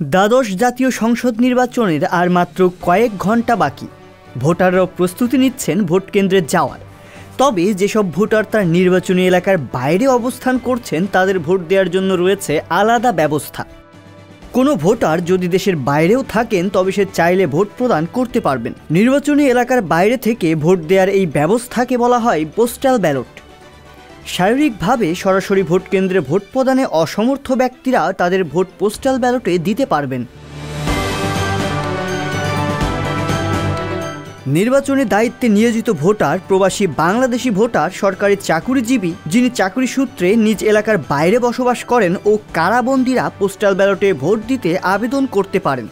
দ্বাদশ জাতীয় সংসদ নির্বাচনের আর মাত্র কয়েক ঘন্টা বাকি। ভোটাররাও প্রস্তুতি নিচ্ছেন ভোট কেন্দ্রে যাওয়ার। তবে যেসব ভোটার তার নির্বাচনী এলাকার বাইরে অবস্থান করছেন তাদের ভোট দেওয়ার জন্য রয়েছে আলাদা ব্যবস্থা। কোনো ভোটার যদি দেশের বাইরেও থাকেন তবে সে চাইলে ভোট প্রদান করতে পারবেন। নির্বাচনী এলাকার বাইরে থেকে ভোট দেওয়ার এই ব্যবস্থাকে বলা হয় পোস্টাল ব্যালট। শারীরিকভাবে সরাসরি ভোট কেন্দ্রে ভোট প্রদানে অসমর্থ ব্যক্তিরা তাদের ভোট পোস্টাল ব্যালটে দিতে পারবেন। নির্বাচনী দায়িত্বে নিয়োজিত ভোটার, প্রবাসী বাংলাদেশি ভোটার, সরকারি চাকুরিজীবী যিনি চাকরি সূত্রে নিজ এলাকার বাইরে বসবাস করেন ও কারাবন্দীরা পোস্টাল ব্যালটে ভোট দিতে আবেদন করতে পারেন।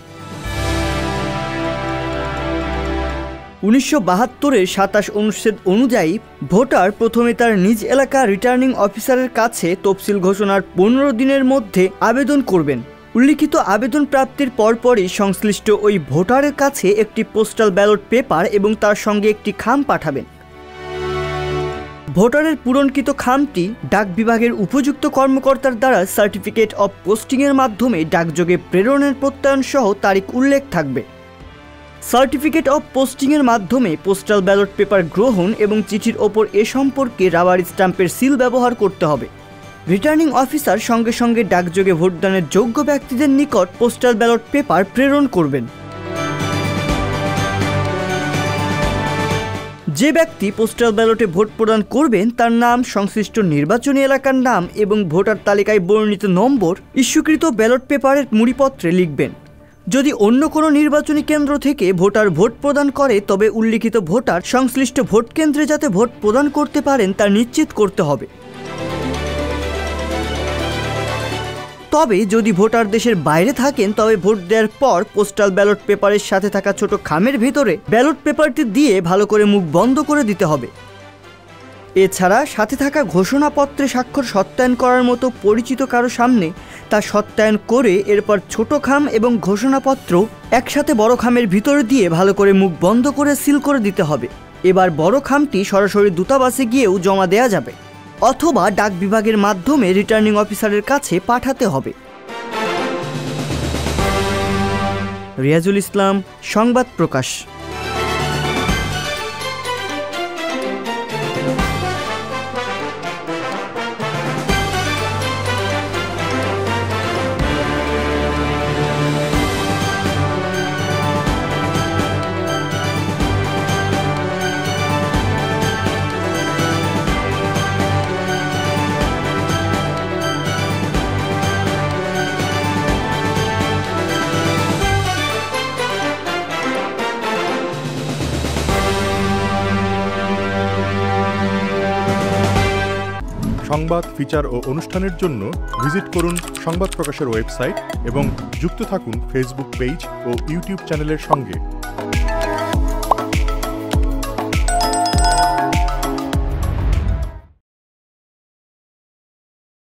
1972-এর 27 অনুচ্ছেদ অনুযায়ী ভোটার প্রথমে তার নিজ এলাকা রিটার্নিং অফিসারের কাছে তফসিল ঘোষণার 15 দিনের মধ্যে আবেদন করবেন। উল্লিখিত আবেদন প্রাপ্তির পরপরই সংশ্লিষ্ট ওই ভোটারের কাছে একটি পোস্টাল ব্যালট পেপার এবং তার সঙ্গে একটি খাম পাঠাবেন। ভোটারের পূরণকৃত খামটি ডাক বিভাগের উপযুক্ত কর্মকর্তার দ্বারা সার্টিফিকেট অব পোস্টিংয়ের মাধ্যমে ডাকযোগে প্রেরণের প্রত্যয়ন সহ তারিখ উল্লেখ থাকবে। সার্টিফিকেট অব পোস্টিংয়ের মাধ্যমে পোস্টাল ব্যালট পেপার গ্রহণ এবং চিঠির ওপর এ সম্পর্কে রাবার স্ট্যাম্পের সিল ব্যবহার করতে হবে। রিটার্নিং অফিসার সঙ্গে সঙ্গে ডাকযোগে ভোটদানের যোগ্য ব্যক্তিদের নিকট পোস্টাল ব্যালট পেপার প্রেরণ করবেন। যে ব্যক্তি পোস্টাল ব্যালটে ভোট প্রদান করবেন তার নাম, সংশ্লিষ্ট নির্বাচনী এলাকার নাম এবং ভোটার তালিকায় বর্ণিত নম্বর ইস্যুকৃত ব্যালট পেপারের মুড়িপত্রে লিখবেন। যদি অন্য কোনো নির্বাচনী কেন্দ্র থেকে ভোটার ভোট প্রদান করে তবে উল্লিখিত ভোটার সংশ্লিষ্ট ভোট কেন্দ্রে যাতে ভোট প্রদান করতে পারেন তা নিশ্চিত করতে হবে। তবে যদি ভোটার দেশের বাইরে থাকেন তবে ভোট দেওয়ার পর পোস্টাল ব্যালট পেপারের সাথে থাকা ছোট খামের ভিতরে ব্যালট পেপারটি দিয়ে ভালো করে মুখ বন্ধ করে দিতে হবে। এছাড়া সাথে থাকা ঘোষণাপত্রে স্বাক্ষর সত্যায়ন করার মতো পরিচিত কারো সামনে তা সত্যায়ন করে এরপর ছোট খাম এবং ঘোষণাপত্র একসাথে বড় খামের ভিতরে দিয়ে ভালো করে মুখ বন্ধ করে সিল করে দিতে হবে। এবার বড় খামটি সরাসরি দূতাবাসে গিয়েও জমা দেওয়া যাবে অথবা ডাক বিভাগের মাধ্যমে রিটার্নিং অফিসারের কাছে পাঠাতে হবে। রিয়াজুল ইসলাম, সংবাদ প্রকাশ। সংবাদ, ফিচার ও অনুষ্ঠানের জন্য ভিজিট করুন সংবাদ প্রকাশের ওয়েবসাইট এবং যুক্ত থাকুন ফেসবুক পেজ ও ইউটিউব চ্যানেলের সঙ্গে।